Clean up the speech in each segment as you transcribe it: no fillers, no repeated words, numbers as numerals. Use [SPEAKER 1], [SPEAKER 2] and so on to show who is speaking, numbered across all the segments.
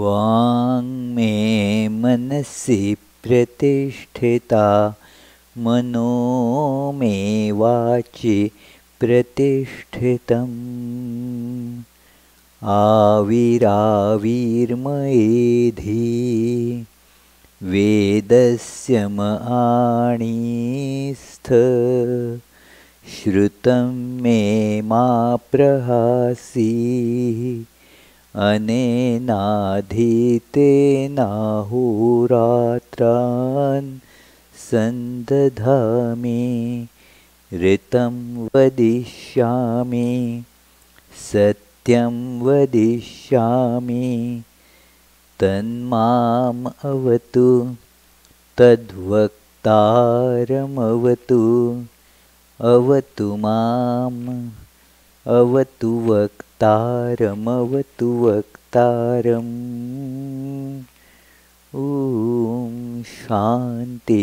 [SPEAKER 1] वाङ्मे मनसि प्रतिष्ठिता मनो मे वाचि प्रतिष्ठितम् आविराविर्मयेधि वेदस्य मआणीस्थ श्रुतं मे मा प्रहासि अनेनाधीतेनाहोरात्रान् सन्दधामि ऋतं वदिष्यामि सत्यं वदिष्यामि तन्माम् अवतु तद्वक्तारमवतु अवतु माम् अवतु वक्तारमवतु वक्तारम् ॐ शान्ति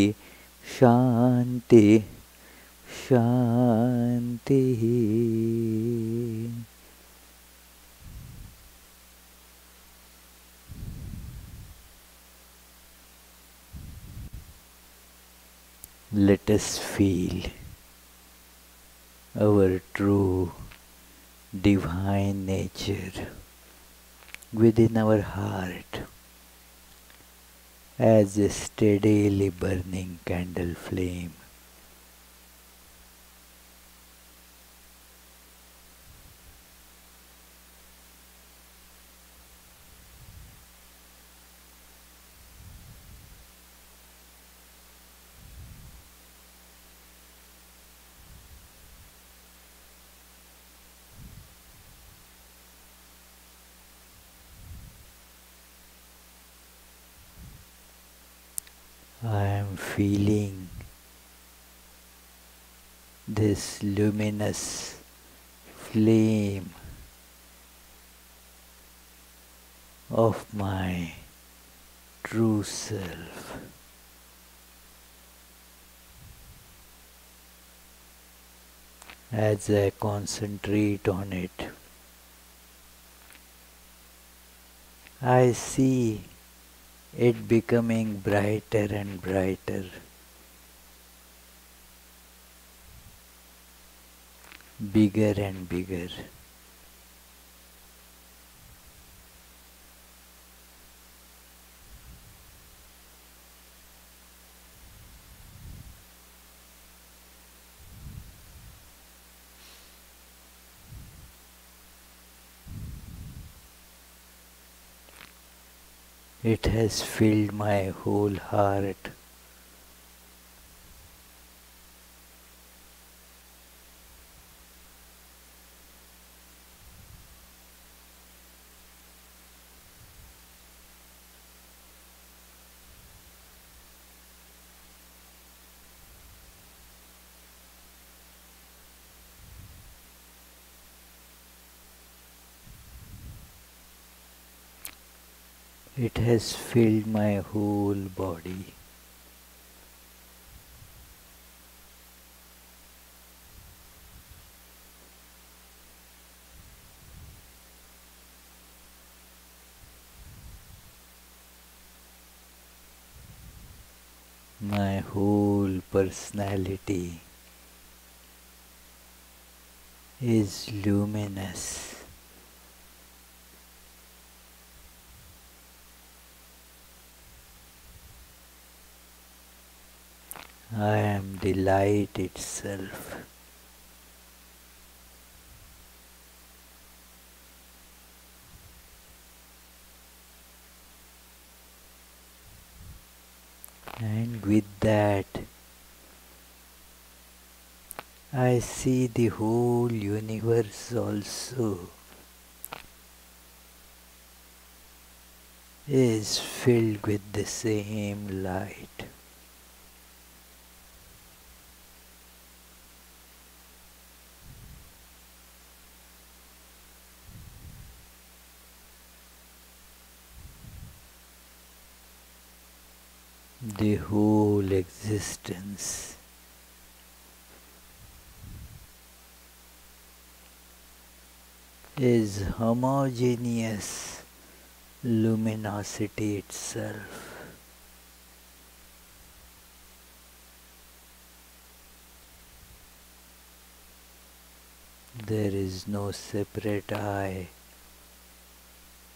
[SPEAKER 1] शान्ति शान्तिः। Let us feel our true divine nature within our heart as a steadily burning candle flame. I am feeling this luminous flame of my true self. As I concentrate on it, I see it becoming brighter and brighter, bigger and bigger. It has filled my whole heart. It has filled my whole body. My whole personality is luminous. I am the light itself. And with that, I see the whole universe also is filled with the same light. The whole existence is homogeneous luminosity itself. There is no separate I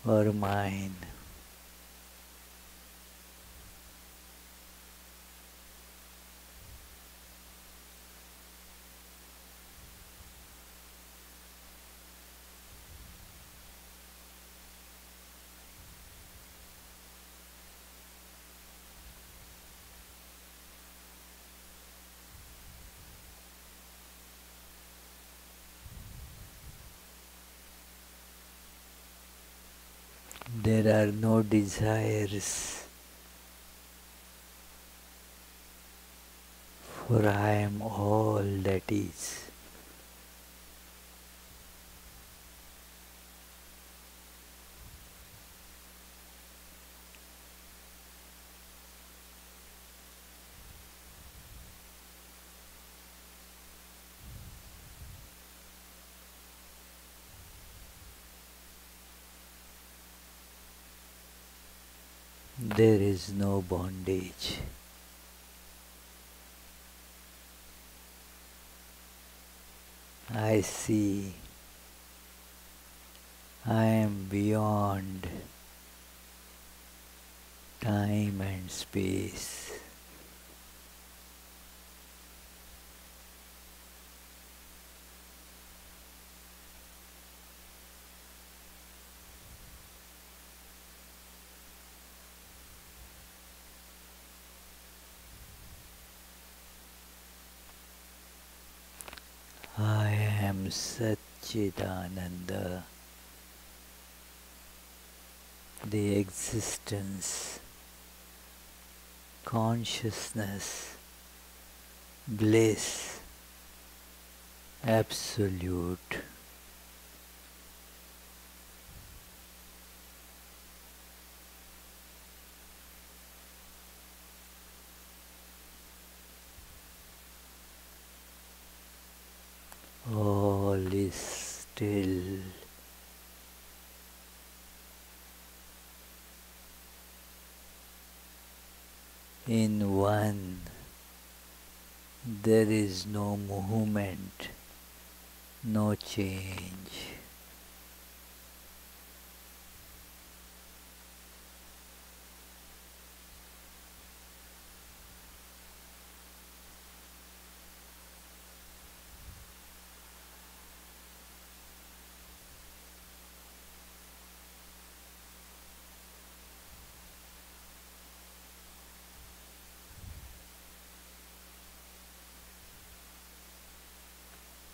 [SPEAKER 1] or mine. There are no desires, for I am all that is. There is no bondage. I see I am beyond time and space. I am Chetanananda, the existence, consciousness, bliss, absolute. All is still. In one, there is no movement, no change.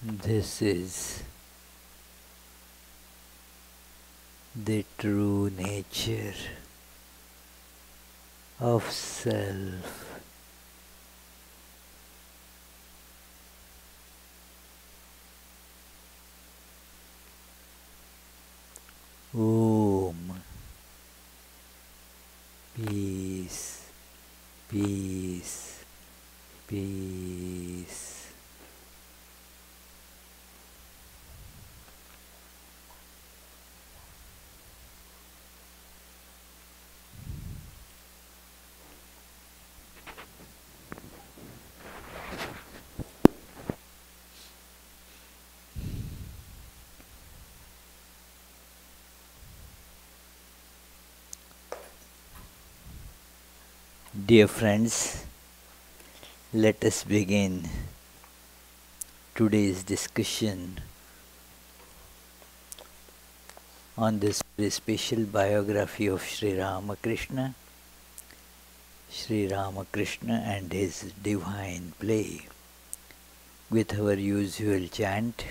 [SPEAKER 1] This is the true nature of self. Om. Peace, peace, peace. Dear friends, let us begin today's discussion on this very special biography of Sri Ramakrishna, and his divine play, with our usual chant.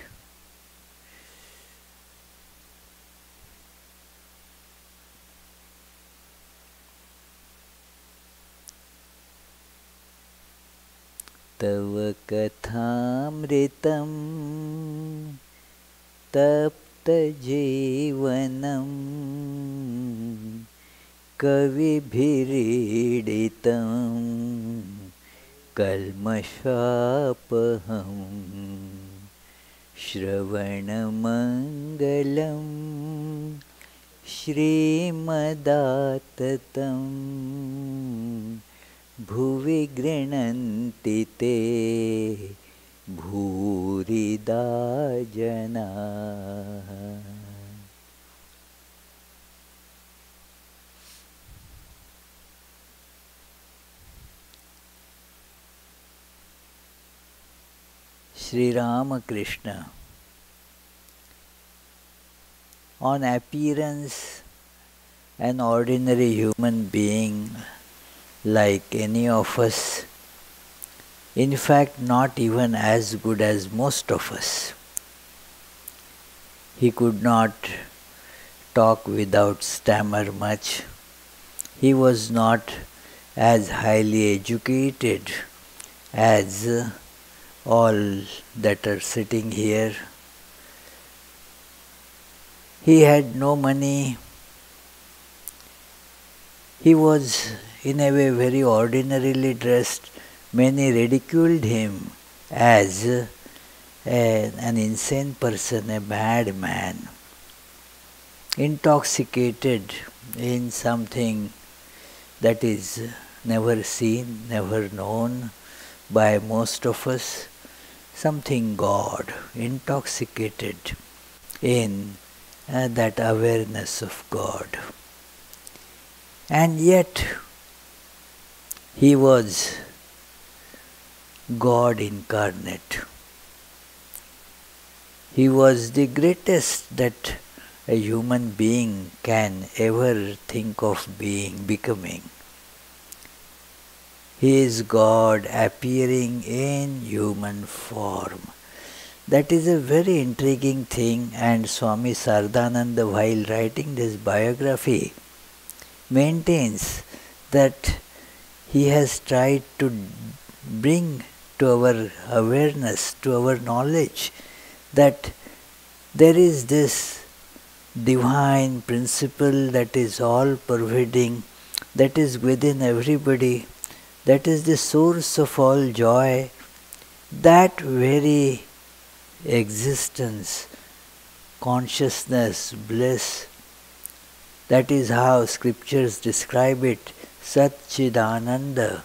[SPEAKER 1] तव कथामृतं तप्तजीवनं कविभिरीडितं कल्मषापहं श्रवणमङ्गलं श्रीमदाततं भुवि गृह्णन्ति ते भूरिदा जनाः। Sri Ramakrishna, on appearance an ordinary human being like any of us, in fact not even as good as most of us. He could not talk without stammer much. He was not as highly educated as all that are sitting here. He had no money. He was in a way very ordinarily dressed. Many ridiculed him as an insane person, a madman, intoxicated in something that is never seen, never known by most of us, something God, intoxicated in that awareness of God. And yet he was God incarnate. He was the greatest that a human being can ever think of becoming. He is God appearing in human form. That is a very intriguing thing, and Swami Saradananda, while writing this biography, maintains that he has tried to bring to our awareness, to our knowledge, that there is this divine principle that is all pervading, that is within everybody, that is the source of all joy. That very existence, consciousness, bliss, that is how scriptures describe it, Chetanananda,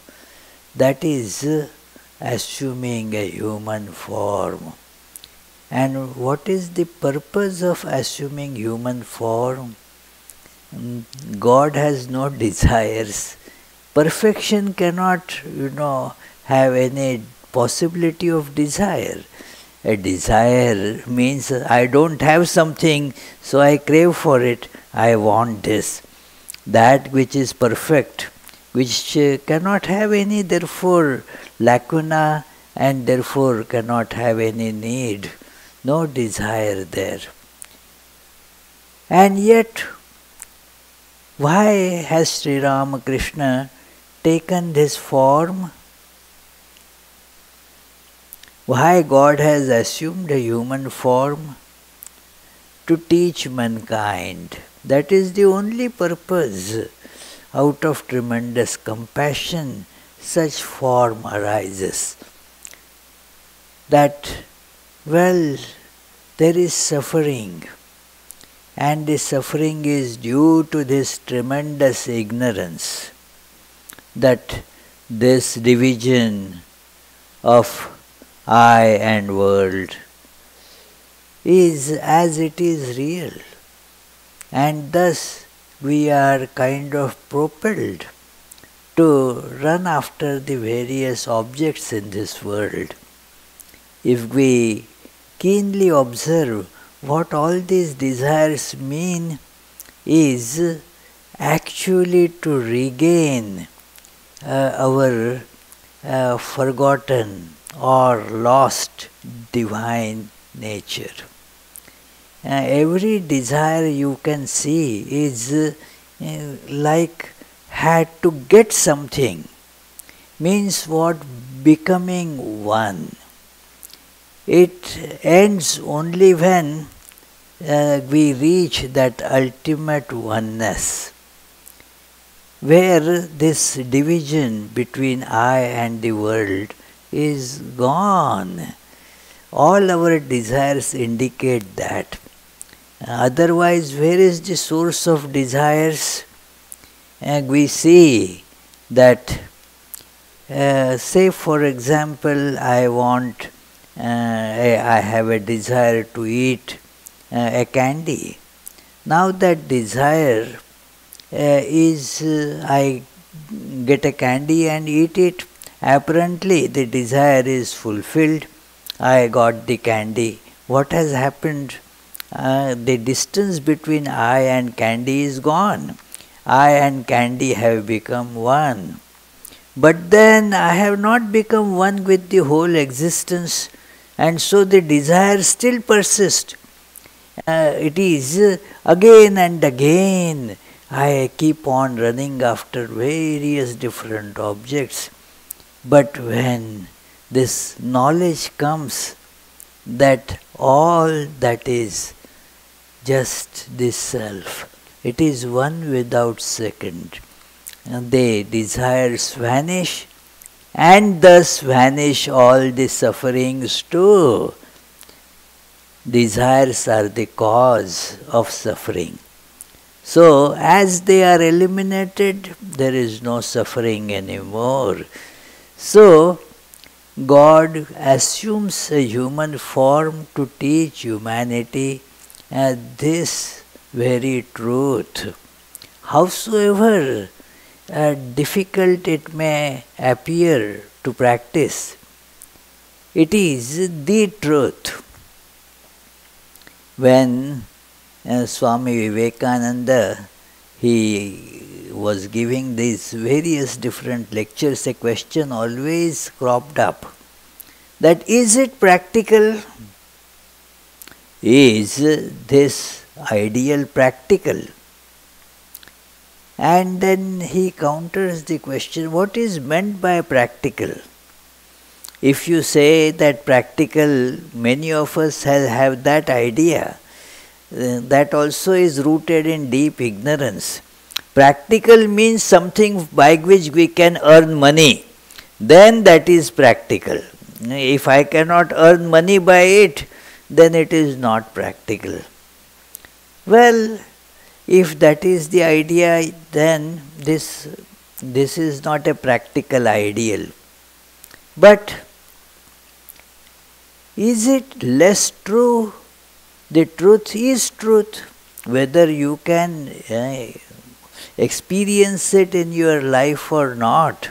[SPEAKER 1] that is assuming a human form. And what is the purpose of assuming human form? God has no desires. Perfection cannot, have any possibility of desire. A desire means I don't have something, so I crave for it. I want this. That which is perfect, which cannot have any, therefore, lacuna, and therefore cannot have any need. No desire there. And yet, why has Sri Ramakrishna taken this form? Why God has assumed a human form? To teach mankind. That is the only purpose. Out of tremendous compassion, such form arises. That, there is suffering, and the suffering is due to this tremendous ignorance, that this division of I and world is as it is real, and thus we are kind of propelled to run after the various objects in this world. If we keenly observe what all these desires mean, is actually to regain our forgotten or lost divine nature. Every desire you can see is like had to get something, means what? Becoming one. It ends only when we reach that ultimate oneness. where this division between I and the world is gone. All our desires indicate that. Otherwise, where is the source of desires? And we see that, say for example, I have a desire to eat a candy. Now that desire I get a candy and eat it. Apparently the desire is fulfilled. I got the candy. What has happened? The distance between I and candy is gone. I and candy have become one. But then I have not become one with the whole existence, and so the desire still persists. It is again and again I keep on running after various different objects. But when this knowledge comes that all that is just this self, it is one without second, and the desires vanish, and thus vanish all the sufferings too. Desires are the cause of suffering. So, as they are eliminated, there is no suffering anymore. So, God assumes a human form to teach humanity this very truth. Howsoever difficult it may appear to practice, it is the truth. When Swami Vivekananda, he was giving these various different lectures, a question always cropped up, that is it practical? Is this ideal practical? And then he counters the question, what is meant by practical? If you say that practical, many of us have that idea. That also is rooted in deep ignorance. Practical means something by which we can earn money. Then that is practical. If I cannot earn money by it, then it is not practical. Well, if that is the idea, then this is not a practical ideal. But is it less true? The truth is truth. Whether you can experience it in your life or not,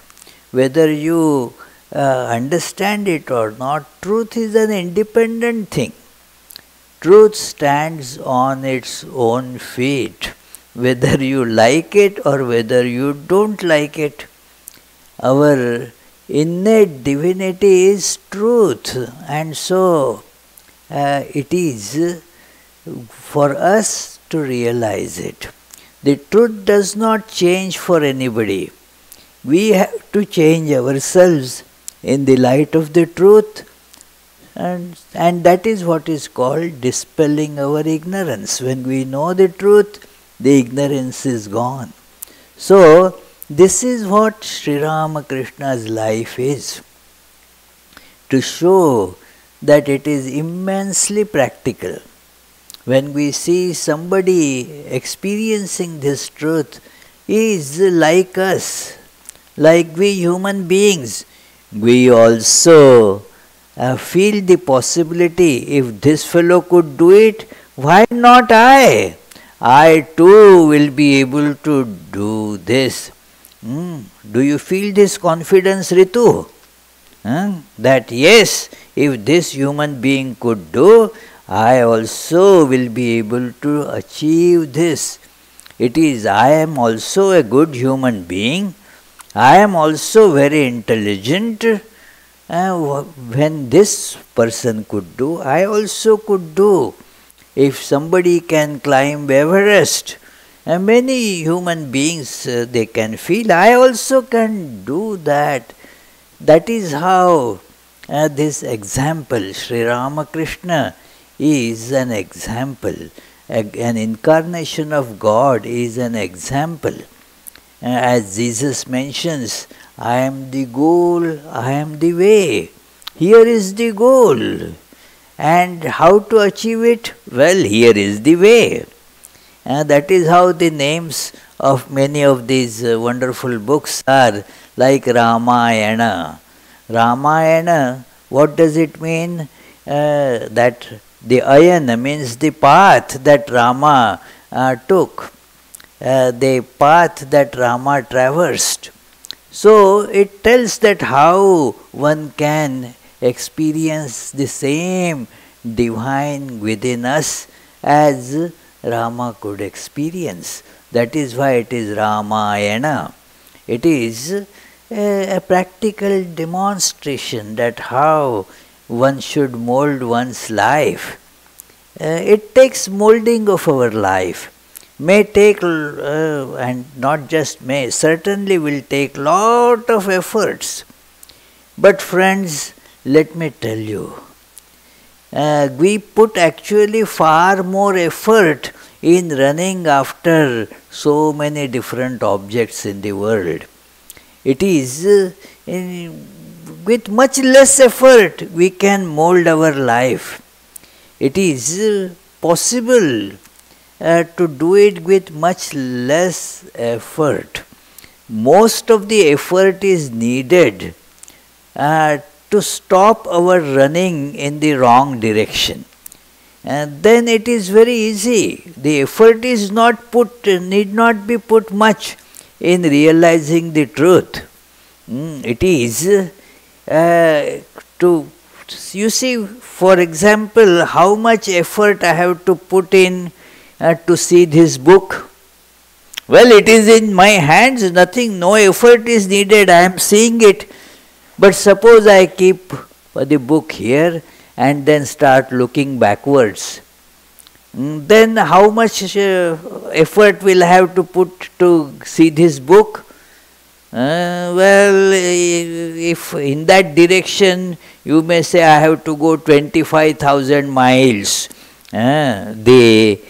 [SPEAKER 1] whether you understand it or not, truth is an independent thing. Truth stands on its own feet, whether you like it or whether you don't like it. Our innate divinity is truth, and so it is for us to realize it. The truth does not change for anybody. We have to change ourselves in the light of the truth, and that is what is called dispelling our ignorance. When we know the truth, the ignorance is gone. So, this is what Sri Ramakrishna's life is, to show that it is immensely practical. When we see somebody experiencing this truth, he is like us, like we human beings. We also feel the possibility, if this fellow could do it, why not I? I too will be able to do this. Do you feel this confidence, Ritu? That yes, if this human being could do, I also will be able to achieve this. It is, I am also a good human being. I am also very intelligent. When this person could do, I also could do. If somebody can climb Everest, many human beings, they can feel, I also can do that. That is how this example, Sri Ramakrishna is an example. An incarnation of God is an example. As Jesus mentions, I am the goal, I am the way. Here is the goal. And how to achieve it? Well, here is the way. That is how the names of many of these wonderful books are, like Ramayana. Ramayana, what does it mean? That the ayana means the path that Rama took, the path that Rama traversed. So it tells that how one can experience the same divine within us as Rama could experience. That is why it is Ramayana. It is a practical demonstration that how one should mold one's life. It takes molding of our life. May take, and not just may, certainly will take lot of efforts. But friends, let me tell you, we put actually far more effort in running after so many different objects in the world. It is with much less effort we can mold our life. It is possible to do it with much less effort. Most of the effort is needed to stop our running in the wrong direction. And then it is very easy. The effort is need not be put much in realizing the truth. It is you see, for example, how much effort I have to put in to see this book. Well, it is in my hands, nothing, no effort is needed, I am seeing it. But suppose I keep the book here and then start looking backwards. Then how much effort will I have to put to see this book? Well, if in that direction you may say I have to go 25,000 miles, the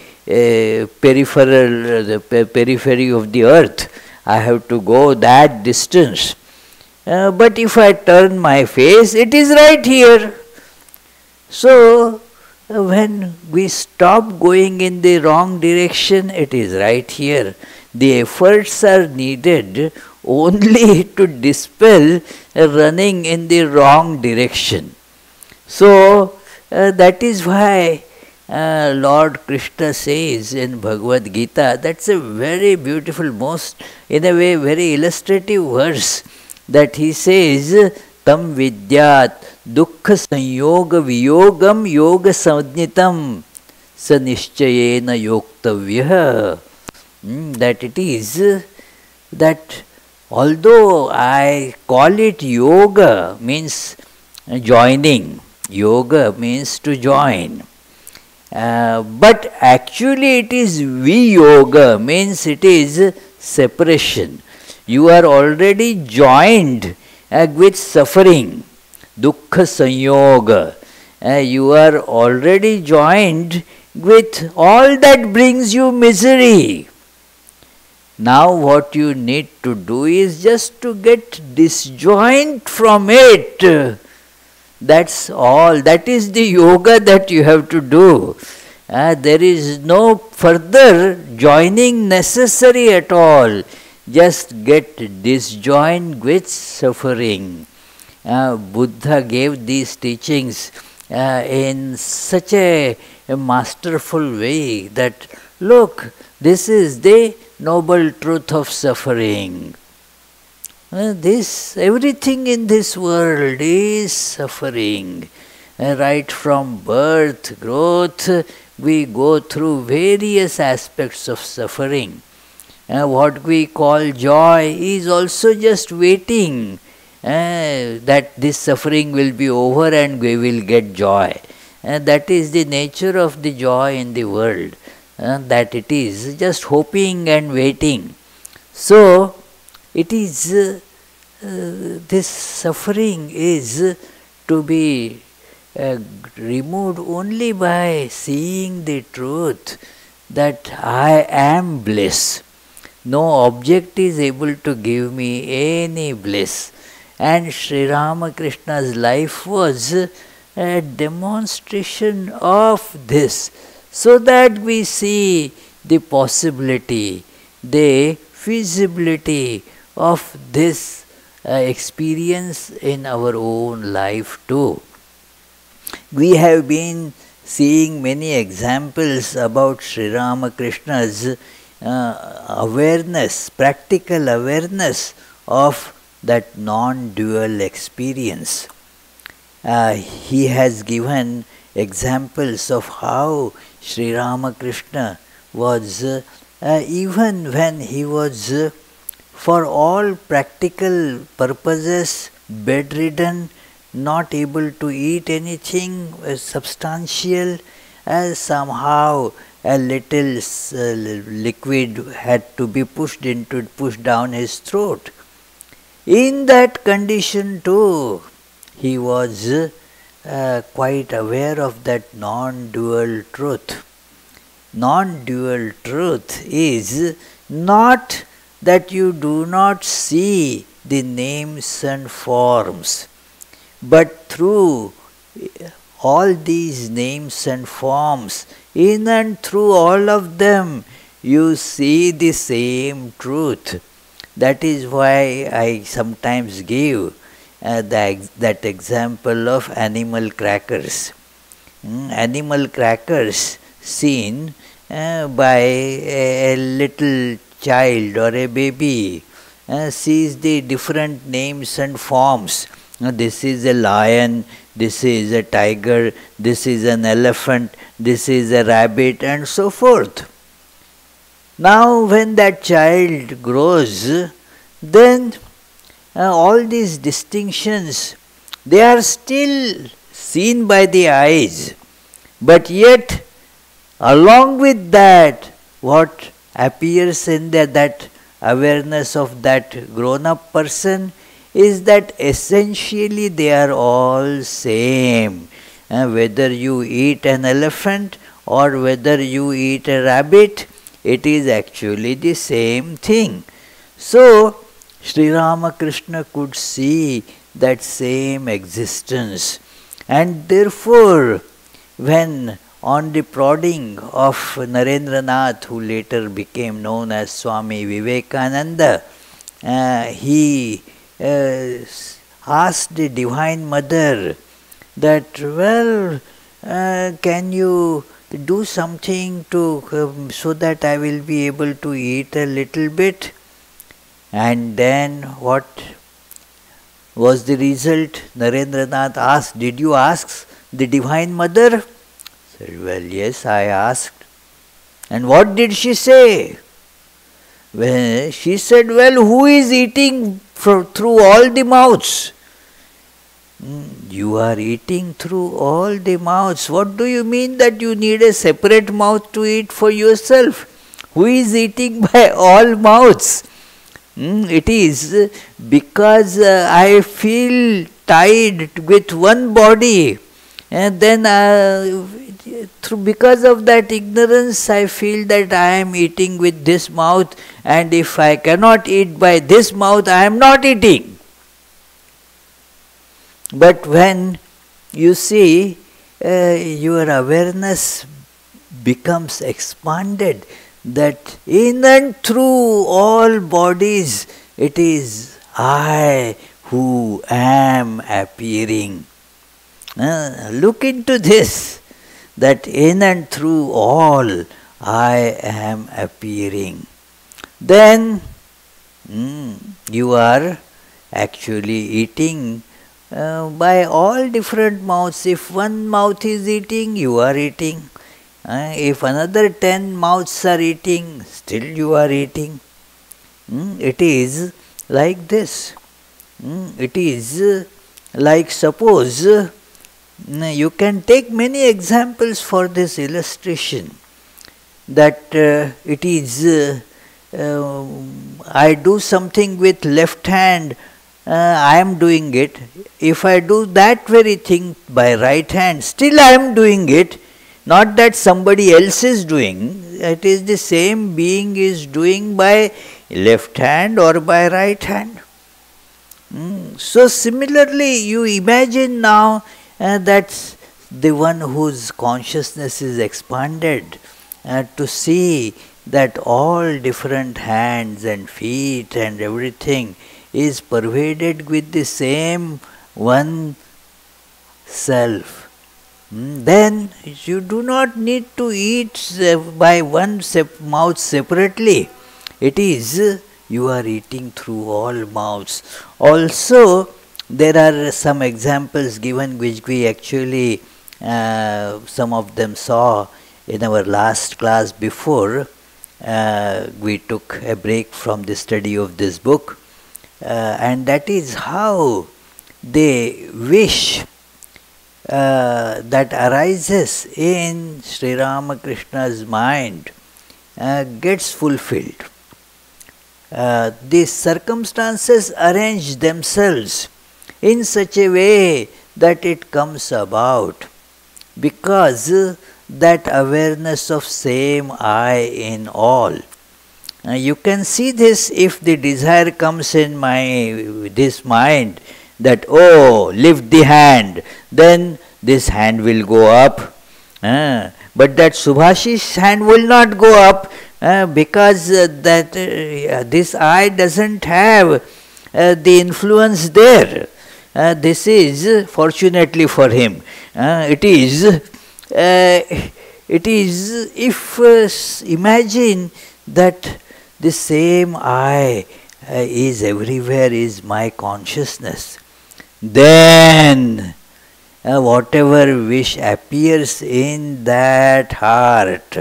[SPEAKER 1] periphery of the earth, I have to go that distance. But if I turn my face, it is right here. So, when we stop going in the wrong direction, it is right here. The efforts are needed only to dispel running in the wrong direction. So, that is why Lord Krishna says in Bhagavad Gita, that's a very beautiful, in a way, very illustrative verse, that he says, Tam vidyat dukkha sanyoga viyogam yoga samnitam sanishchayena yoktavya. That it is that although I call it yoga, means joining, yoga means to join, but actually it is viyoga, means it is separation. You are already joined with suffering, dukkha sanyoga. You are already joined with all that brings you misery. Now what you need to do is just to get disjoint from it. That's all. That is the yoga that you have to do. There is no further joining necessary at all. Just get disjoined with suffering. Buddha gave these teachings in such a masterful way that, look, this is the noble truth of suffering. Everything in this world is suffering. Right from birth, growth, we go through various aspects of suffering. What we call joy is also just waiting that this suffering will be over and we will get joy. That is the nature of the joy in the world, that it is just hoping and waiting. So, it is this suffering is to be removed only by seeing the truth that I am bliss. No object is able to give me any bliss. And Sri Ramakrishna's life was a demonstration of this, so that we see the possibility, the feasibility of this experience in our own life too. We have been seeing many examples about Sri Ramakrishna's awareness, practical awareness of that non-dual experience. He has given examples of how Sri Ramakrishna was, even when he was for all practical purposes bedridden, not able to eat anything substantial, somehow a little liquid had to be pushed down his throat. In that condition too, he was quite aware of that non-dual truth. Non-dual truth is not that you do not see the names and forms, but through all these names and forms, in and through all of them, you see the same truth. That is why I sometimes give that example of animal crackers. Animal crackers seen by a little child or a baby sees the different names and forms. This is a lion, this is a tiger, this is an elephant, this is a rabbit, and so forth. Now when that child grows, then all these distinctions, they are still seen by the eyes, but yet along with that, what appears in that awareness of that grown-up person is that essentially they are all same. Whether you eat an elephant or whether you eat a rabbit, it is actually the same thing. So, Sri Ramakrishna could see that same existence, and therefore, when on the prodding of Narendranath, who later became known as Swami Vivekananda, he asked the Divine Mother that, well, can you do something to so that I will be able to eat a little bit? And then what was the result? Narendranath asked, did you ask the Divine Mother? Said, well, yes, I asked. And what did she say? Well, she said, well, who is eating through all the mouths? You are eating through all the mouths. What do you mean that you need a separate mouth to eat for yourself? Who is eating by all mouths? It is because I feel tied with one body, and then because of that ignorance I feel that I am eating with this mouth, and if I cannot eat by this mouth, I am not eating. But when you see your awareness becomes expanded, that in and through all bodies, it is I who am appearing. Look into this, that in and through all I am appearing. Then you are actually eating by all different mouths. If one mouth is eating, you are eating. If another 10 mouths are eating, still you are eating. It is like this. It is like, suppose, you can take many examples for this illustration, that it is, I do something with left hand, I am doing it. If I do that very thing by right hand, still I am doing it. Not that somebody else is doing, it is the same being is doing by left hand or by right hand. So similarly, you imagine now that the one whose consciousness is expanded to see that all different hands and feet and everything is pervaded with the same one self. Then you do not need to eat by one mouth separately. It is you are eating through all mouths. Also, there are some examples given which we actually some of them saw in our last class before we took a break from the study of this book, and that is how the wish that arises in Sri Ramakrishna's mind gets fulfilled. These circumstances arrange themselves in such a way that it comes about, because that awareness of same I in all. You can see this if the desire comes in this mind that, oh, lift the hand, then this hand will go up. But that Subhashish's hand will not go up because this I doesn't have the influence there. This is, fortunately for him, it is if imagine that the same I is everywhere, is my consciousness, then whatever wish appears in that heart,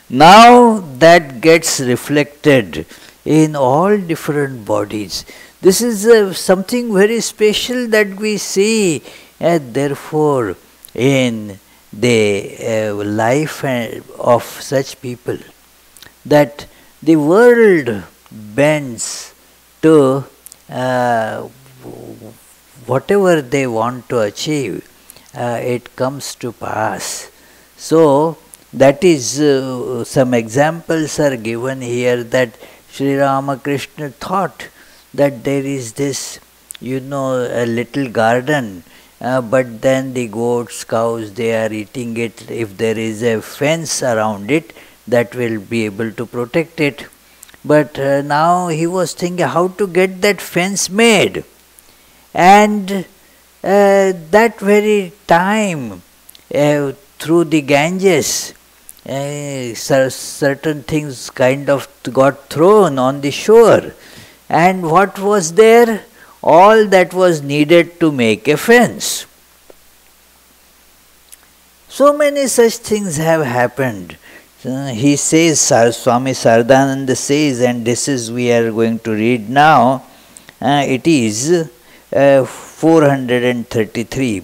[SPEAKER 1] now that gets reflected in all different bodies. This is something very special that we see, therefore, in the life of such people, that the world bends to whatever they want to achieve, it comes to pass. So, that is, some examples are given here that Sri Ramakrishna thought that there is this, a little garden, but then the goats, cows, they are eating it. If there is a fence around it, that will be able to protect it. But now he was thinking how to get that fence made. And that very time, through the Ganges, certain things kind of got thrown on the shore. And what was there? All that was needed to make a fence. So many such things have happened. He says, Swami Saradananda says, and this is we are going to read now, it is 433,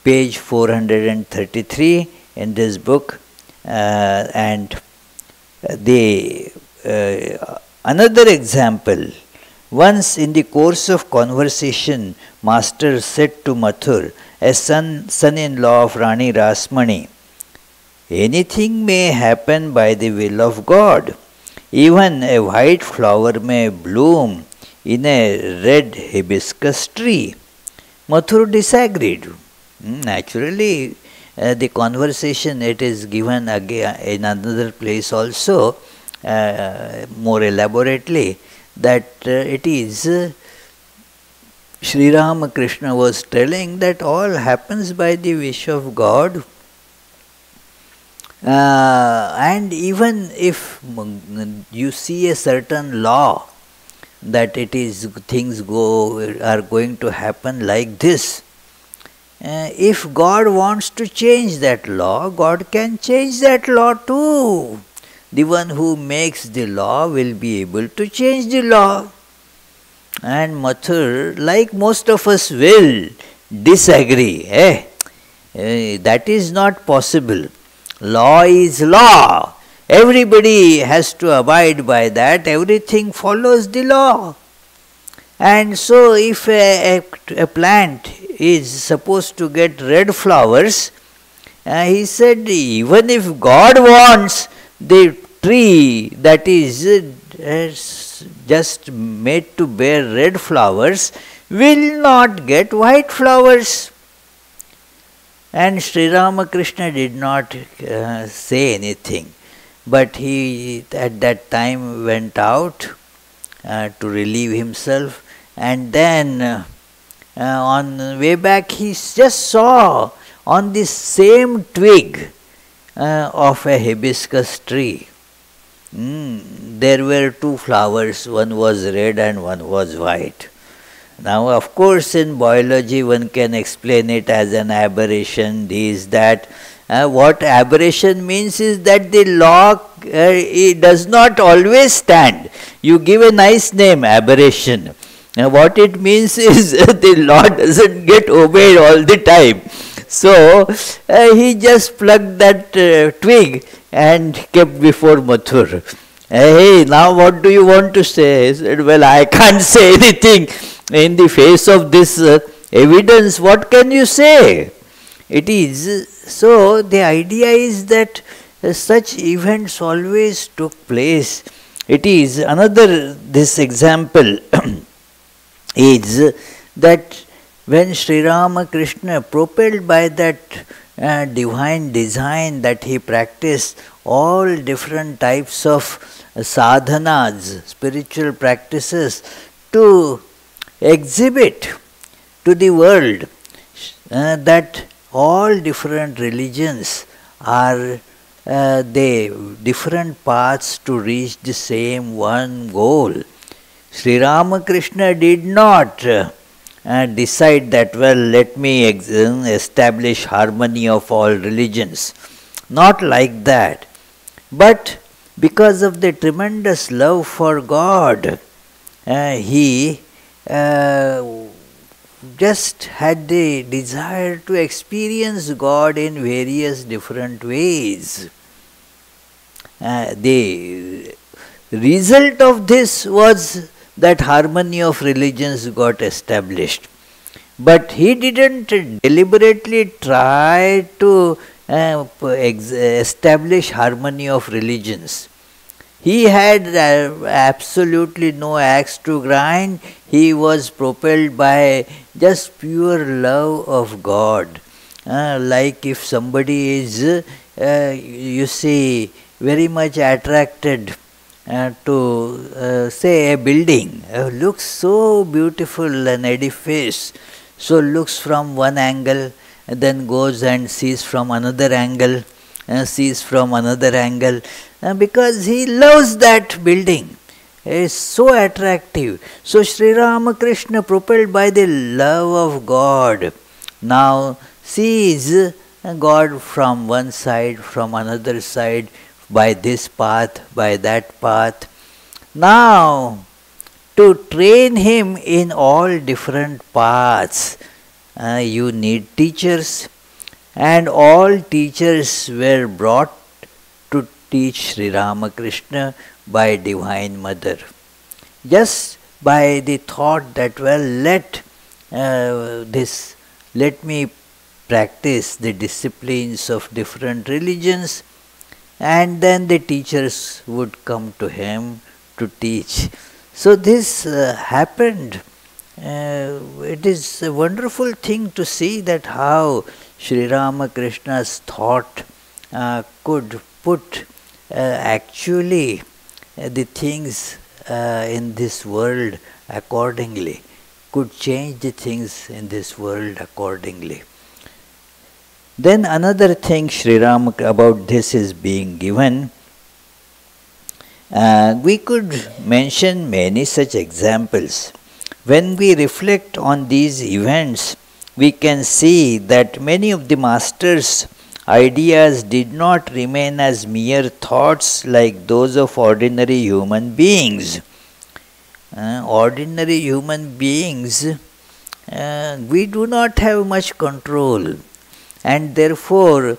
[SPEAKER 1] page 433 in this book, and another example. Once in the course of conversation, Master said to Mathur, a son-in-law of Rani Rasmani, anything may happen by the will of God. Even a white flower may bloom in a red hibiscus tree. Mathur disagreed. Naturally, the conversation, it is given again in another place also, more elaborately, that it is Sri Ramakrishna was telling that all happens by the wish of God. And even if you see a certain law, that it is things are going to happen like this, if God wants to change that law, God can change that law too. The one who makes the law will be able to change the law. And Mathur, like most of us, will disagree. That is not possible. Law is law. Everybody has to abide by that. Everything follows the law. And so if a plant is supposed to get red flowers, he said, even if God wants the tree that is just made to bear red flowers will not get white flowers. And Sri Ramakrishna did not say anything, but he at that time went out to relieve himself, and then on the way back he just saw on the same twig of a hibiscus tree, there were two flowers, one was red and one was white. Now, of course, in biology one can explain it as an aberration, this, that. What aberration means is that the law it does not always stand. You give a nice name, aberration. What it means is the law doesn't get obeyed all the time. So, he just plucked that twig and kept before Mathur. Hey, now what do you want to say? He said, well, I can't say anything. In the face of this evidence, what can you say? It is, so the idea is that such events always took place. It is another, this example is that when Sri Ramakrishna, propelled by that divine design that he practiced, all different types of sadhanas, spiritual practices, to exhibit to the world that all different religions are the different paths to reach the same one goal. Sri Ramakrishna did not decide that, well, let me establish harmony of all religions. Not like that. But because of the tremendous love for God, he just had the desire to experience God in various different ways. The result of this was that harmony of religions got established. But he didn't deliberately try to establish harmony of religions. He had absolutely no axe to grind. He was propelled by just pure love of God. Like if somebody is, you see, very much attracted to say a building, looks so beautiful, an edifice, so looks from one angle, and then goes and sees from another angle, sees from another angle, because he loves that building. It is so attractive. So Sri Ramakrishna, propelled by the love of God, now sees God from one side, from another side, by this path, by that path. Now, to train him in all different paths, you need teachers, and all teachers were brought to teach Sri Ramakrishna by Divine Mother. Just by the thought that, well, let me practice the disciplines of different religions, and then the teachers would come to him to teach. So this happened. It is a wonderful thing to see that how Sri Ramakrishna's thought could put actually the things in this world accordingly, could change the things in this world accordingly. Then another thing Sri Ram about this is being given. We could mention many such examples. When we reflect on these events, we can see that many of the masters' ideas did not remain as mere thoughts like those of ordinary human beings. Ordinary human beings, we do not have much control, and therefore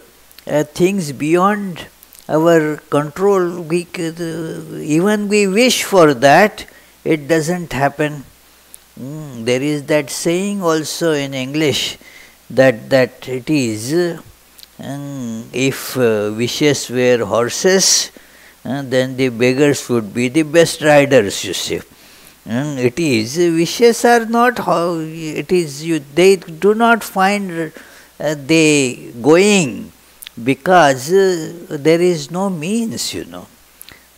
[SPEAKER 1] things beyond our control, even we wish for that, it doesn't happen. There is that saying also in English that it is, if wishes were horses, then the beggars would be the best riders, you see. It is, wishes are not how it is, they do not find they going because there is no means,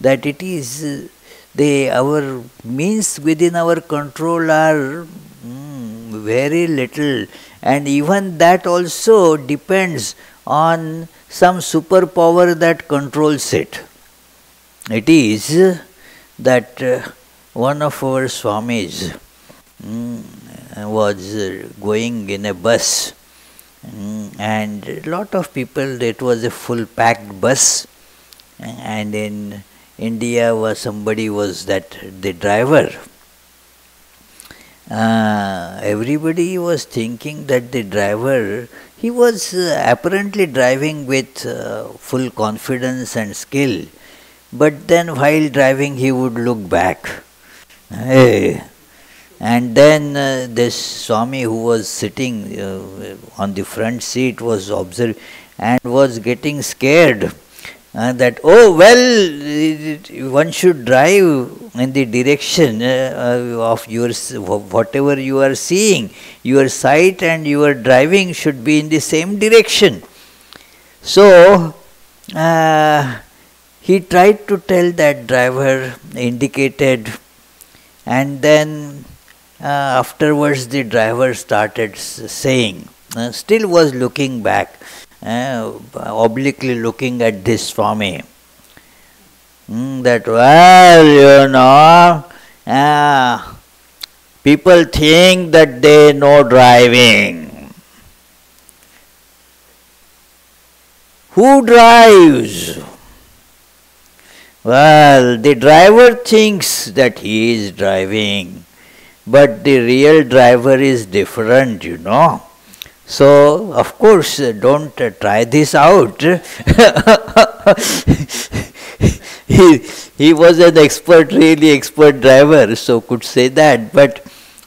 [SPEAKER 1] that it is our means within our control are very little, and even that also depends on some superpower that controls it. It is that one of our Swamis was going in a bus, and a lot of people, it was a full packed bus, and in India somebody was the driver. Everybody was thinking that the driver, he was apparently driving with full confidence and skill, but then while driving he would look back. Hey. And then this Swami who was sitting on the front seat was observing and was getting scared that, oh well, one should drive in the direction of your whatever you are seeing. Your sight and your driving should be in the same direction. So he tried to tell that driver, indicated, and then afterwards the driver started saying, still was looking back, obliquely looking at this Swami, that, well, people think that they know driving. Who drives? Well, the driver thinks that he is driving, but the real driver is different, So, of course, don't try this out. he was an expert, really expert driver, so could say that. But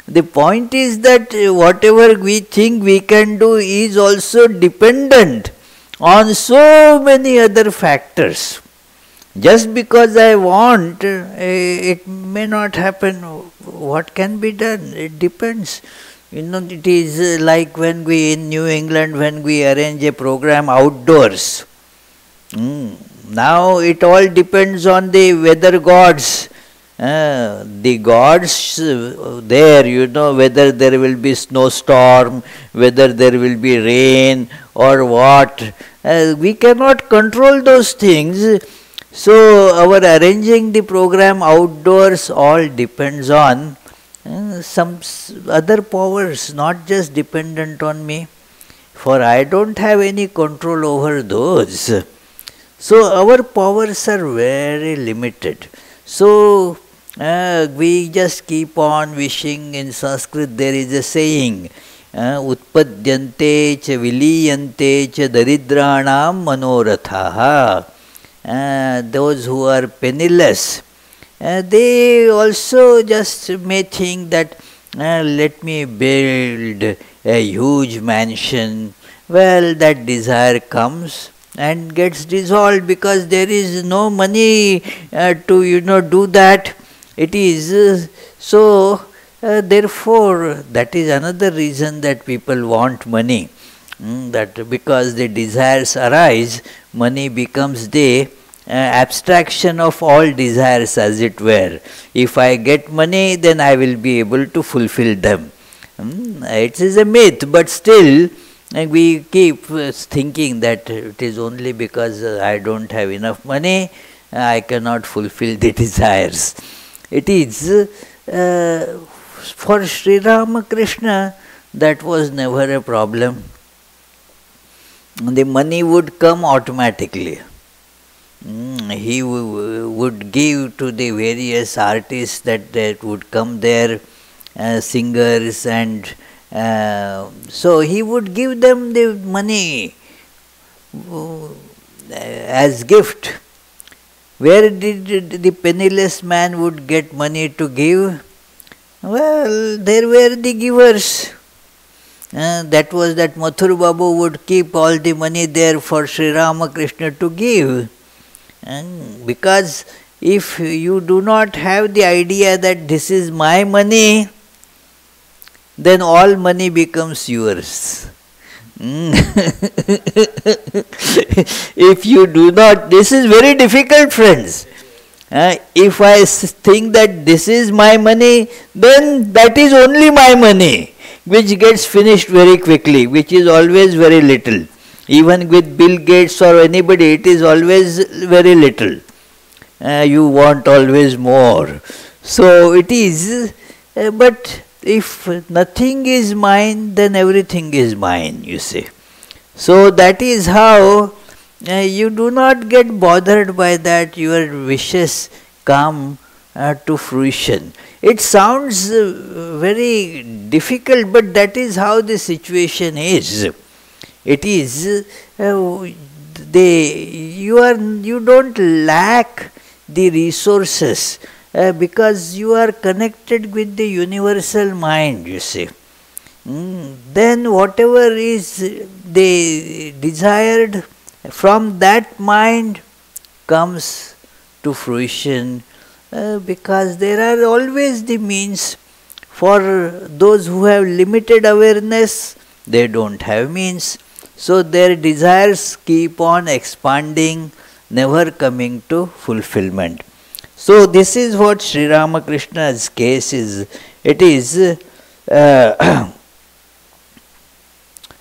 [SPEAKER 1] the point is that whatever we think we can do is also dependent on so many other factors. Just because I want, it may not happen. What can be done? It depends. It is like when we in New England, when we arrange a program outdoors. Now it all depends on the weather gods. The gods there, whether there will be snowstorm, whether there will be rain or what. We cannot control those things. So our arranging the program outdoors all depends on some other powers, not just dependent on me, for I don't have any control over those. So our powers are very limited. So we just keep on wishing. In Sanskrit there is a saying, utpadyante cha viliyante cha daridranam manorathaha. Those who are penniless, they also just may think that let me build a huge mansion. Well, that desire comes and gets dissolved because there is no money to do that. It is so therefore that is another reason that people want money. That because the desires arise, money becomes the abstraction of all desires, as it were. If I get money, then I will be able to fulfill them. It is a myth, but still we keep thinking that it is only because I don't have enough money, I cannot fulfill the desires. It is for Sri Ramakrishna, that was never a problem. The money would come automatically. He would give to the various artists that would come there, singers, and so he would give them the money as gift. Where did the penniless man would get money to give? Well, there were the givers. That was that Mathur Babu would keep all the money there for Sri Ramakrishna to give. And because if you do not have the idea that this is my money, then all money becomes yours. If you do not, this is very difficult, friends. If I think that this is my money, then that is only my money, which gets finished very quickly, which is always very little. Even with Bill Gates or anybody, it is always very little. You want always more. So it is, but if nothing is mine, then everything is mine, you see. So that is how you do not get bothered by that, your wishes come to fruition. It sounds very difficult, but that is how the situation is. It is, you don't lack the resources because you are connected with the universal mind, you see. Then whatever is the desired from that mind comes to fruition, because there are always the means. For those who have limited awareness, they don't have means. So their desires keep on expanding, never coming to fulfillment. So this is what Sri Ramakrishna's case is. It is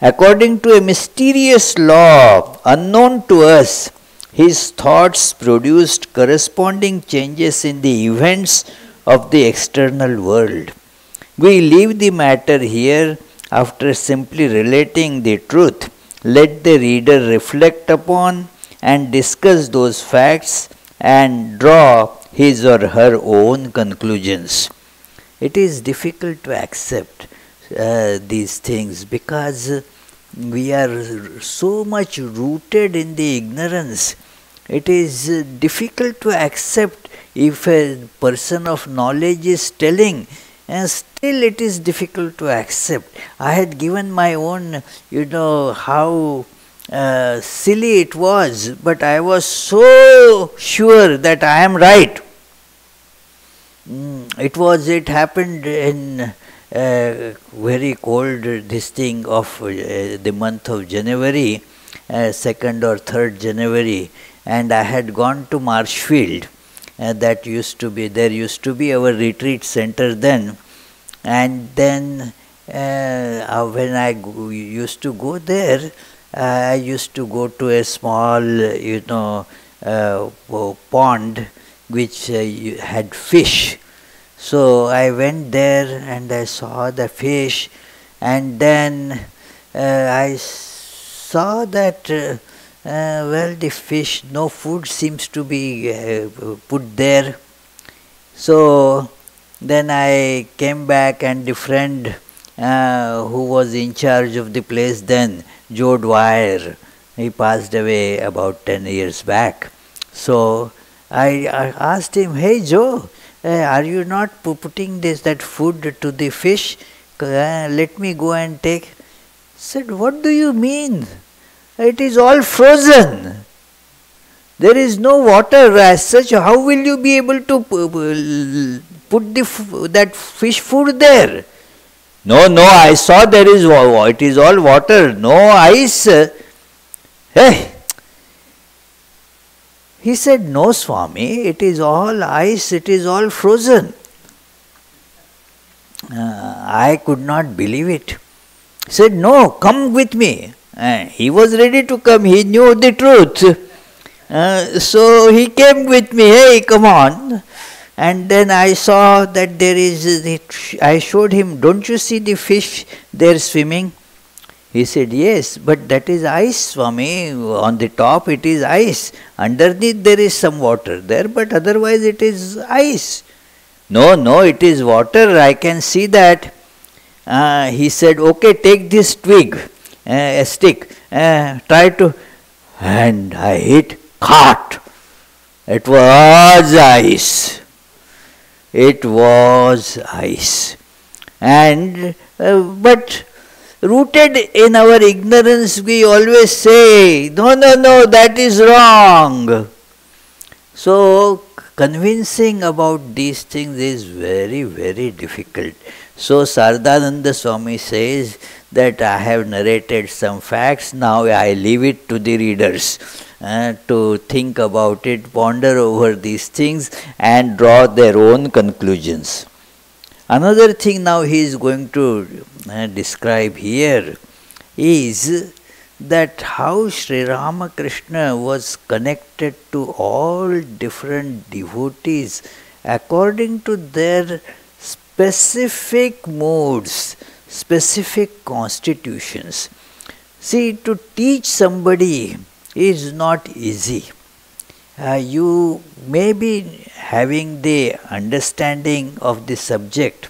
[SPEAKER 1] according to a mysterious law unknown to us, his thoughts produced corresponding changes in the events of the external world. We leave the matter here after simply relating the truth. Let the reader reflect upon and discuss those facts and draw his or her own conclusions. It is difficult to accept these things because we are so much rooted in the ignorance. It is difficult to accept if a person of knowledge is telling, and still it is difficult to accept. I had given my own, how silly it was, but I was so sure that I am right. It happened in very cold this thing of the month of January, 2nd or 3rd January, and I had gone to Marshfield. There used to be our retreat center then, and then when I used to go there, I used to go to a small pond which had fish. So I went there and I saw the fish, and then I saw that the fish, no food seems to be put there. So then I came back, and the friend who was in charge of the place then, Joe Dwyer, he passed away about 10 years back. So I asked him, "Hey Joe, are you not putting that food to the fish? Let me go and take." He said, "What do you mean? It is all frozen. There is no water as such. How will you be able to put that fish food there?" No, I saw it is all water, no ice." Hey! He said, "No, Swami, it is all ice, it is all frozen." I could not believe it. He said, "No, come with me." He was ready to come, he knew the truth. So he came with me, "Hey, come on." And then I saw that I showed him, "Don't you see the fish there swimming?" He said, "Yes, but that is ice, Swami. On the top it is ice. Underneath there is some water there, but otherwise it is ice." No, it is water. I can see that." He said, "Okay, take this twig, a stick, try to..." And I hit, cut. It was ice. It was ice. And, but rooted in our ignorance, we always say, no, that is wrong. So convincing about these things is very, very difficult. So Saradananda Swami says that I have narrated some facts, now I leave it to the readers to think about it, ponder over these things and draw their own conclusions. Another thing now he is going to describe here is that how Sri Ramakrishna was connected to all different devotees according to their specific moods, specific constitutions. See, to teach somebody is not easy. You may be having the understanding of the subject,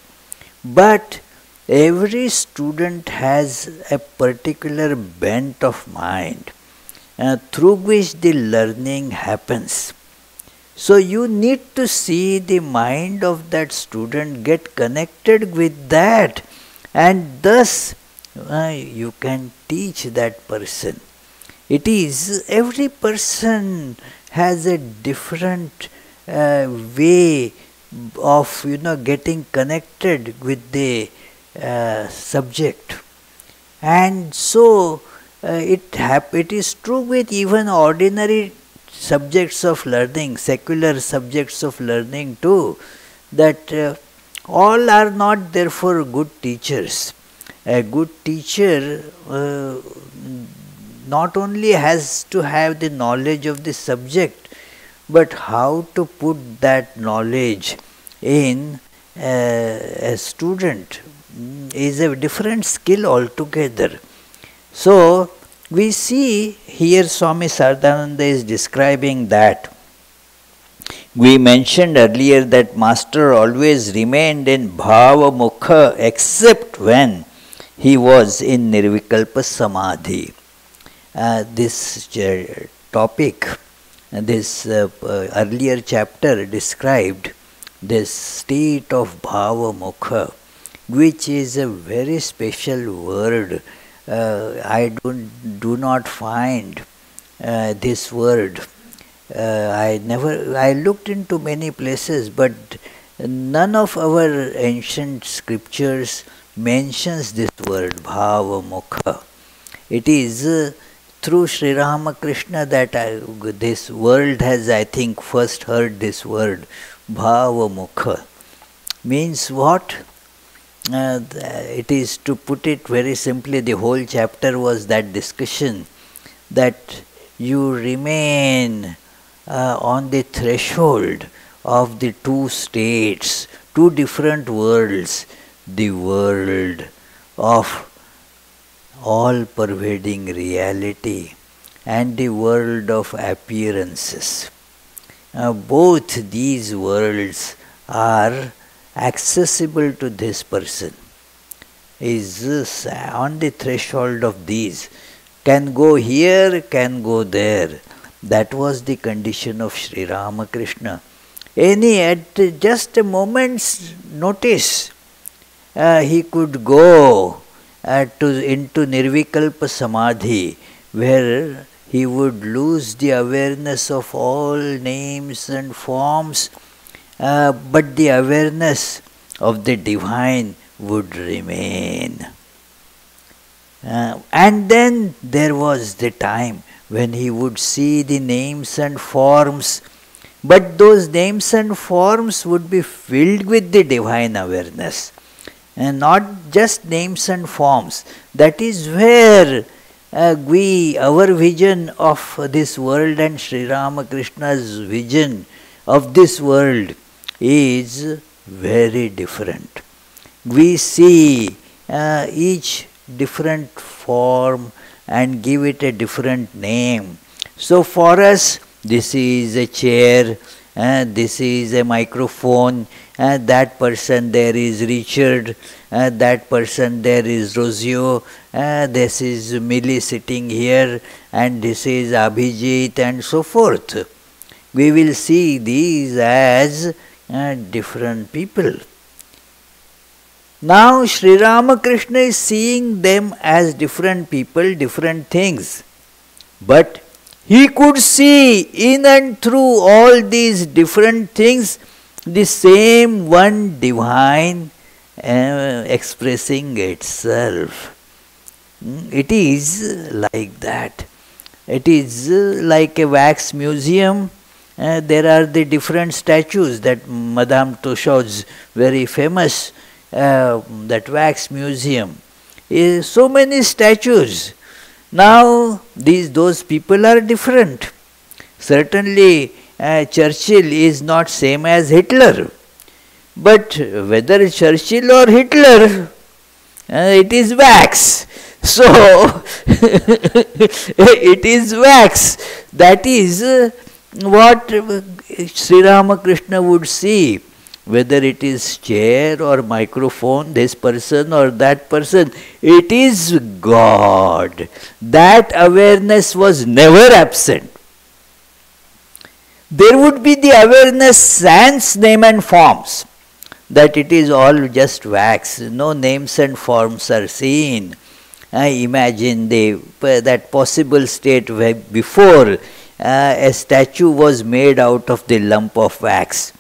[SPEAKER 1] but every student has a particular bent of mind through which the learning happens. So you need to see the mind of that student, get connected with that, and thus you can teach that person. It is every person has a different way of getting connected with the subject, and so it is true with even ordinary subjects of learning, secular subjects of learning too, that all are not therefore good teachers. A good teacher not only has to have the knowledge of the subject, but how to put that knowledge in a student is a different skill altogether. So we see here Swami Saradananda is describing that. We mentioned earlier that Master always remained in Bhava Mukha except when he was in Nirvikalpa Samadhi. This topic, this earlier chapter described this state of Bhava Mukha, which is a very special word. I do not find this word. I looked into many places, but none of our ancient scriptures mentions this word, Bhava Mukha. It is through Sri Ramakrishna that this world has, I think, first heard this word, Bhava Mukha. Means what? It is, to put it very simply, the whole chapter was that discussion that you remain on the threshold of the two states, two different worlds, the world of all-pervading reality and the world of appearances. Both these worlds are accessible to this person, is on the threshold of these, can go here, can go there. That was the condition of Sri Ramakrishna. At just a moment's notice, he could go into Nirvikalpa Samadhi, where he would lose the awareness of all names and forms, but the awareness of the divine would remain. And then there was the time when he would see the names and forms, but those names and forms would be filled with the divine awareness, and not just names and forms. That is where our vision of this world and Sri Ramakrishna's vision of this world is very different. We see each different form and give it a different name. So for us, this is a chair, this is a microphone, that person there is Richard, that person there is Rosio, this is Millie sitting here, and this is Abhijit, and so forth. We will see these as different people. Now Sri Ramakrishna is seeing them as different people, different things. But He could see in and through all these different things the same one divine expressing itself. It is like that. It is like a wax museum. There are the different statues that Madame Tussauds very famous, that wax museum. So many statues. Now those people are different. Certainly Churchill is not same as Hitler. But whether Churchill or Hitler, it is wax. So it is wax. That is what Sri Ramakrishna would see. Whether it is chair or microphone, this person or that person, it is God. That awareness was never absent. There would be the awareness sans name and forms, that it is all just wax, no names and forms are seen. I imagine that possible state where before a statue was made out of the lump of wax.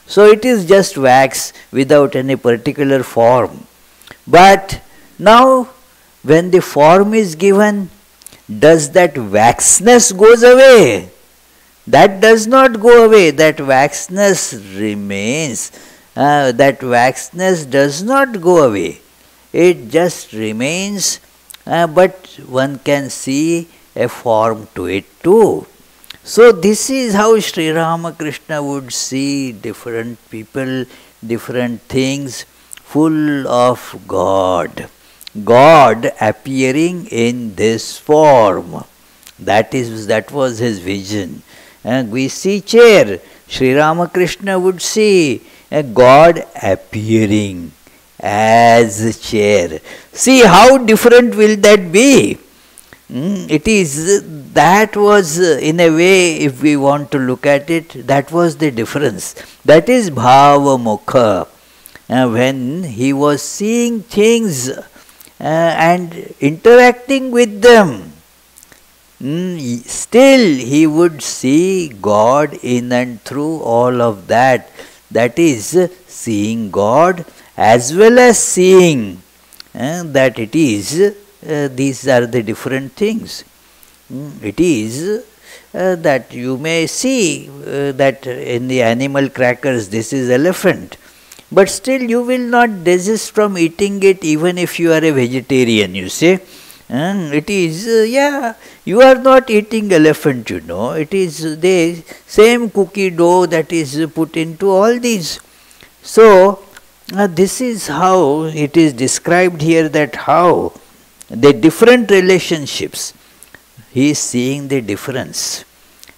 [SPEAKER 1] So it is just wax without any particular form. But now when the form is given, does that waxness goes away? That does not go away. That waxness remains. That waxness does not go away. It just remains, but one can see a form to it too. So this is how Sri Ramakrishna would see different people, different things, full of God. God appearing in this form. That was his vision. And we see chair. Sri Ramakrishna would see a God appearing as a chair. See how different will that be? It is, that was in a way, if we want to look at it, that was the difference. That is Bhava Mukha. When he was seeing things and interacting with them, still he would see God in and through all of that. That is seeing God as well as seeing that it is, these are the different things. It is that you may see that in the animal crackers this is elephant, but still you will not desist from eating it even if you are a vegetarian, you say. It is, you are not eating elephant, you know. It is the same cookie dough that is put into all these. So, this is how it is described here, that how the different relationships, he is seeing the difference.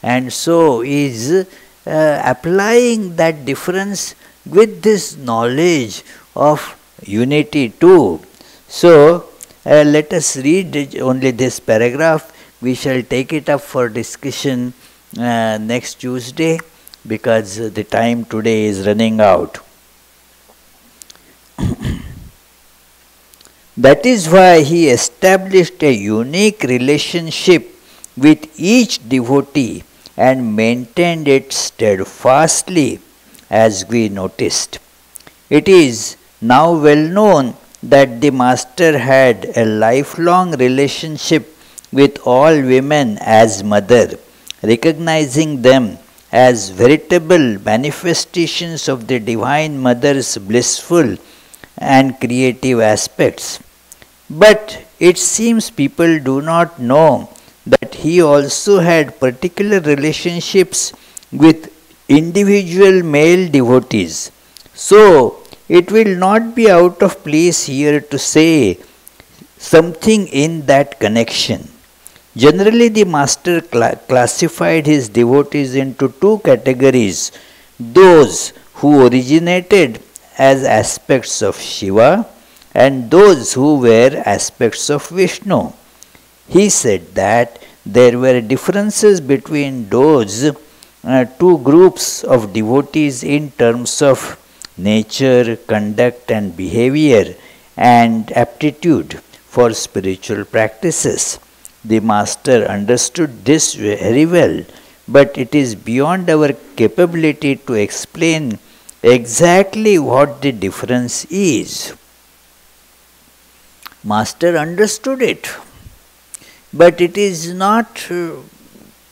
[SPEAKER 1] And so is applying that difference with this knowledge of unity too. So, let us read only this paragraph. We shall take it up for discussion next Tuesday, because the time today is running out. That is why he established a unique relationship with each devotee and maintained it steadfastly, as we noticed. It is now well known that the Master had a lifelong relationship with all women as mother, recognizing them as veritable manifestations of the Divine Mother's blissful and creative aspects. But it seems people do not know that he also had particular relationships with individual male devotees. So, it will not be out of place here to say something in that connection. Generally, the Master classified his devotees into two categories: those who originated as aspects of Shiva and those who were aspects of Vishnu. He said that there were differences between those two groups of devotees in terms of nature, conduct and behavior and aptitude for spiritual practices. The master understood this very well, but it is beyond our capability to explain exactly what the difference is. Master understood it, but it is not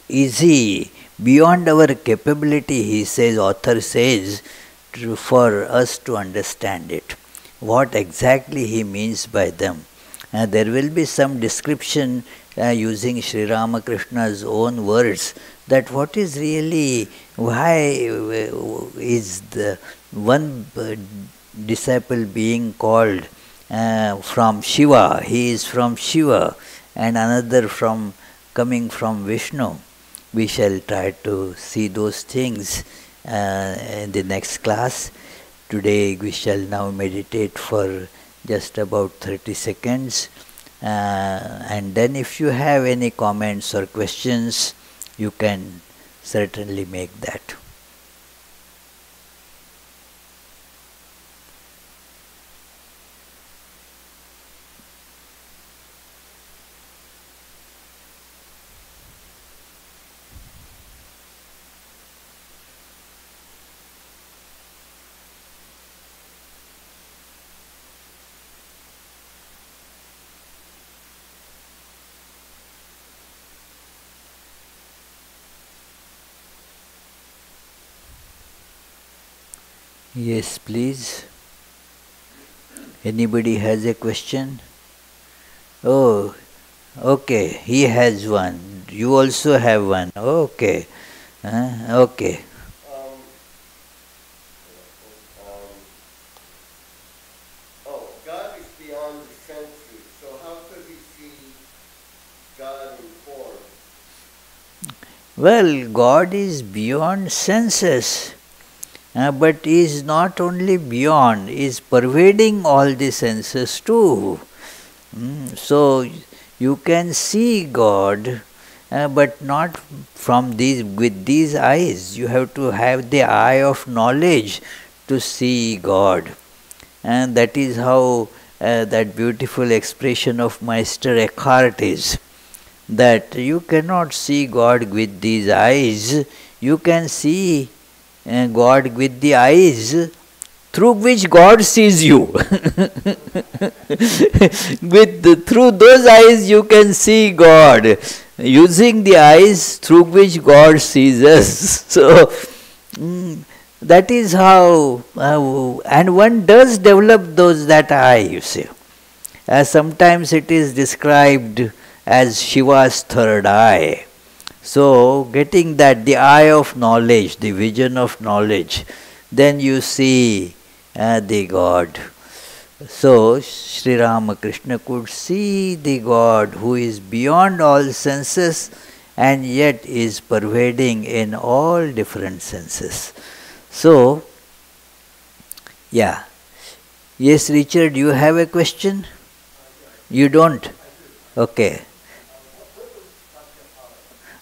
[SPEAKER 1] easy, beyond our capability, he says, author says, for us to understand it. What exactly he means by them. There will be some description using Sri Ramakrishna's own words, that what is really, why is the one disciple being called from Shiva, he is from Shiva, and another from coming from Vishnu. We shall try to see those things in the next class. Today we shall now meditate for just about 30 seconds. And then if you have any comments or questions, you can certainly make that. Yes, please. Anybody has a question? Oh, okay. He has one. You also have one. Okay. Okay.
[SPEAKER 2] God is beyond the senses. So how could he see God in form?
[SPEAKER 1] Well, God is beyond senses. But is not only beyond, is pervading all the senses too. So you can see God, but not from these, with these eyes. You have to have the eye of knowledge to see God. And that is how that beautiful expression of Meister Eckhart is, that you cannot see God with these eyes. You can see God with the eyes through which God sees you. Through those eyes you can see God, using the eyes through which God sees us. So that is how, and one does develop that eye, you see. Sometimes it is described as Shiva's third eye. So, getting that, the eye of knowledge, the vision of knowledge, then you see the God. So, Sri Ramakrishna could see the God who is beyond all senses and yet is pervading in all different senses. So, yeah. Yes, Richard, you have a question? You don't? Okay.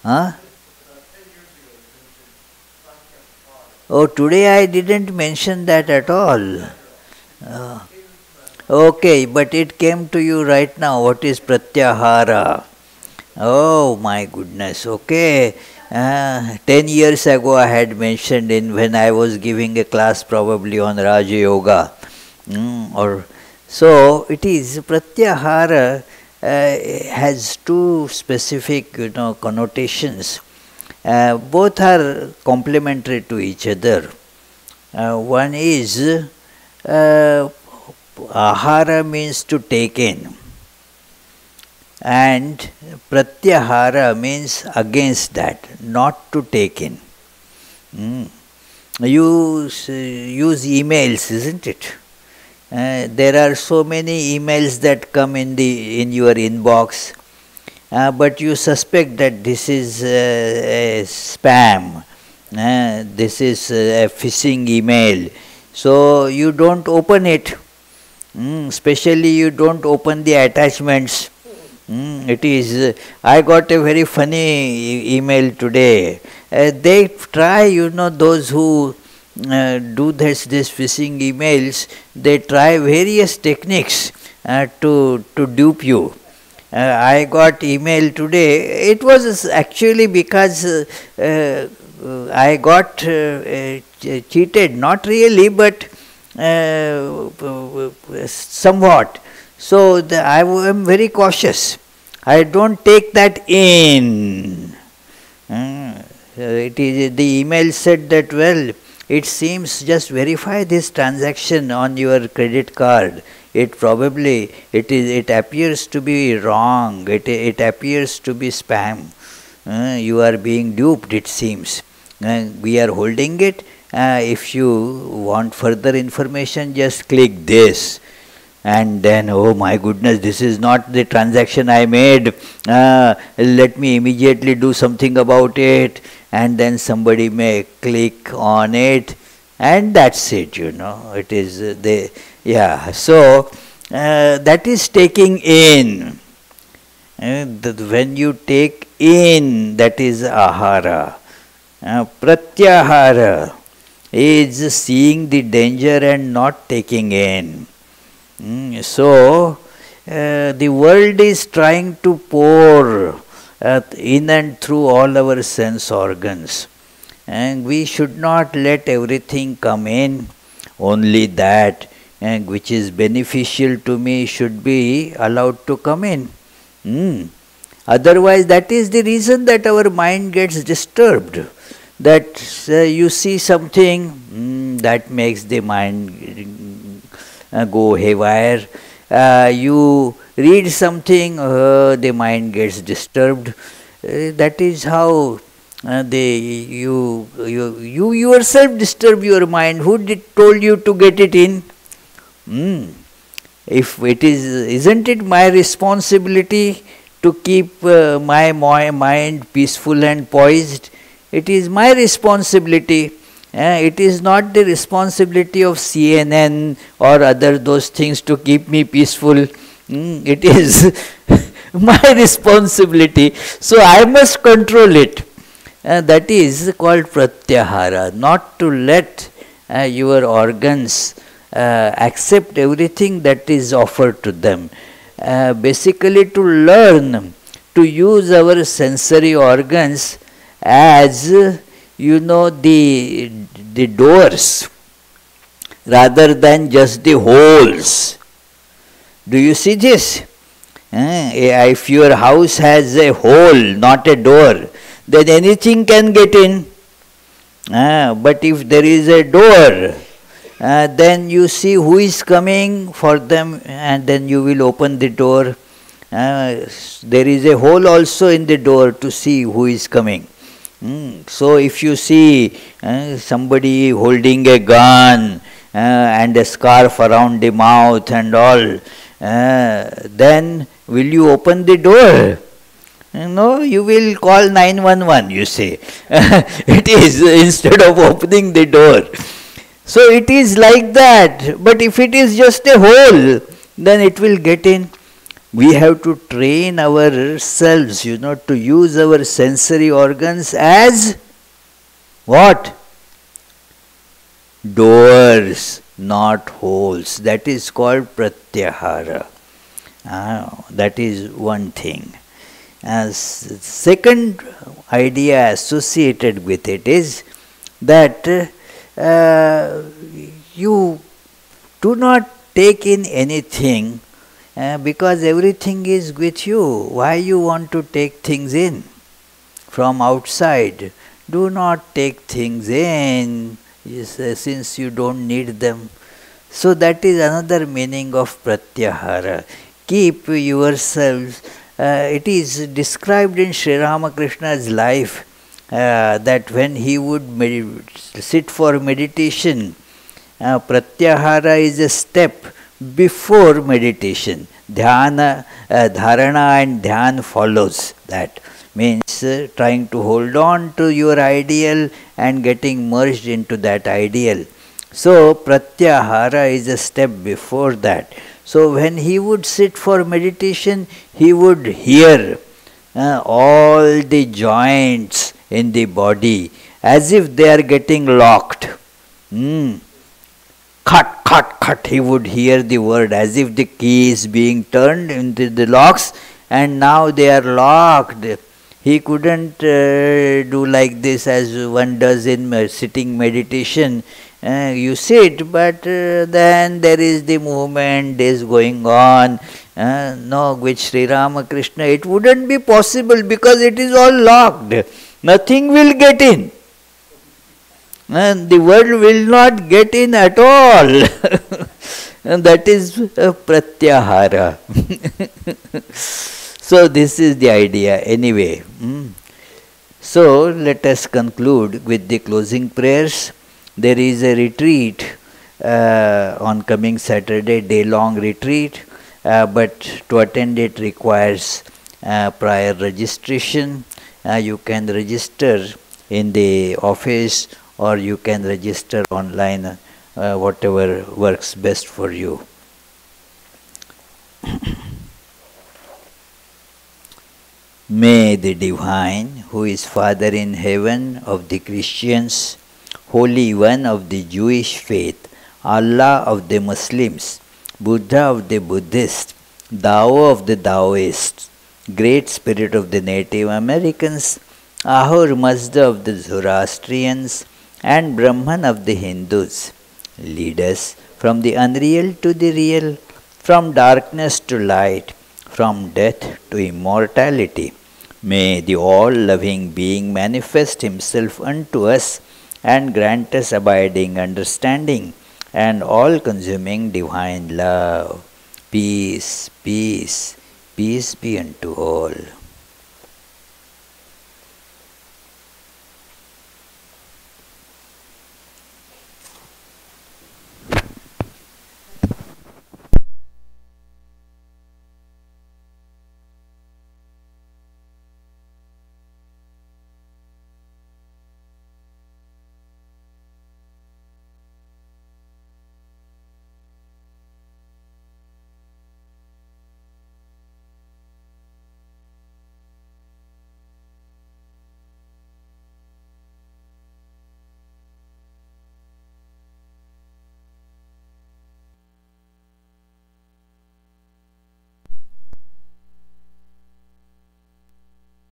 [SPEAKER 1] Huh? Oh, today I didn't mention that at all. Okay, but it came to you right now. What is pratyahara? Oh my goodness, okay. 10 years ago I had mentioned when I was giving a class probably on Raja Yoga. So it is pratyahara. Has two specific connotations. Both are complementary to each other. One is ahara means to take in, and pratyahara means against that, not to take in. You use emails, isn't it? There are so many emails that come in your inbox, but you suspect that this is a spam, this is a phishing email, so you don't open it. Especially you don't open the attachments. It is. I got a very funny email today. They try, those who do this phishing emails, they try various techniques to dupe you. I got email today. It was actually because I got cheated, not really, but somewhat. So I am very cautious. I don't take that in. It is, the email said that, well, it seems, just verify this transaction on your credit card. It probably, it appears to be wrong. It appears to be spam. You are being duped, it seems. We are holding it. If you want further information, just click this. And then, oh my goodness, this is not the transaction I made. Let me immediately do something about it. And then somebody may click on it, and that's it, you know. It is yeah. So that is taking in. When you take in, that is ahara. Pratyahara is seeing the danger and not taking in. So the world is trying to pour in and through all our sense organs, and we should not let everything come in. Only that which is beneficial to me should be allowed to come in. Otherwise, that is the reason that our mind gets disturbed. That you see something that makes the mind go haywire. You read something, the mind gets disturbed. That is how you yourself disturb your mind. Who told you to get it in? If it is, isn't it my responsibility to keep my mind peaceful and poised? It is my responsibility. It is not the responsibility of CNN or other those things to keep me peaceful. It is my responsibility. So I must control it. That is called pratyahara. Not to let your organs accept everything that is offered to them. Basically to learn to use our sensory organs as the doors rather than just the holes. Do you see this? If your house has a hole, not a door, then anything can get in. But if there is a door, then you see who is coming for them, and then you will open the door. There is a hole also in the door to see who is coming. So if you see somebody holding a gun and a scarf around the mouth and all, then will you open the door? No, you will call 911, you say. It is, instead of opening the door. So it is like that. But if it is just a hole, then it will get in. We have to train ourselves, to use our sensory organs as what? Doors, not holes. That is called pratyahara. That is one thing. As second idea associated with it is that you do not take in anything because everything is with you. Why you want to take things in from outside? Do not take things in since you don't need them. So that is another meaning of pratyahara. Keep yourselves. It is described in Sri Ramakrishna's life that when he would sit for meditation, pratyahara is a step before meditation. Dhyana, dharana and dhyan follows that. Means trying to hold on to your ideal and getting merged into that ideal. So pratyahara is a step before that. So when he would sit for meditation, he would hear all the joints in the body as if they are getting locked. Cut, cut, cut, he would hear the word as if the key is being turned into the locks, and now they are locked. He couldn't do like this as one does in sitting meditation. You sit, but then there is the movement is going on. No, with Sri Ramakrishna, it wouldn't be possible because it is all locked. Nothing will get in. And the world will not get in at all. And that is pratyahara. So this is the idea anyway. So let us conclude with the closing prayers. There is a retreat on coming Saturday, day-long retreat, but to attend it requires prior registration. You can register in the office or you can register online, whatever works best for you. May the Divine, who is Father in heaven of the Christians, Holy One of the Jewish faith, Allah of the Muslims, Buddha of the Buddhists, Tao of the Taoists, Great Spirit of the Native Americans, Ahur Mazda of the Zoroastrians, and Brahman of the Hindus, lead us from the unreal to the real, from darkness to light, from death to immortality. May the all-loving being manifest himself unto us and grant us abiding understanding and all-consuming divine love. Peace, peace, peace be unto all.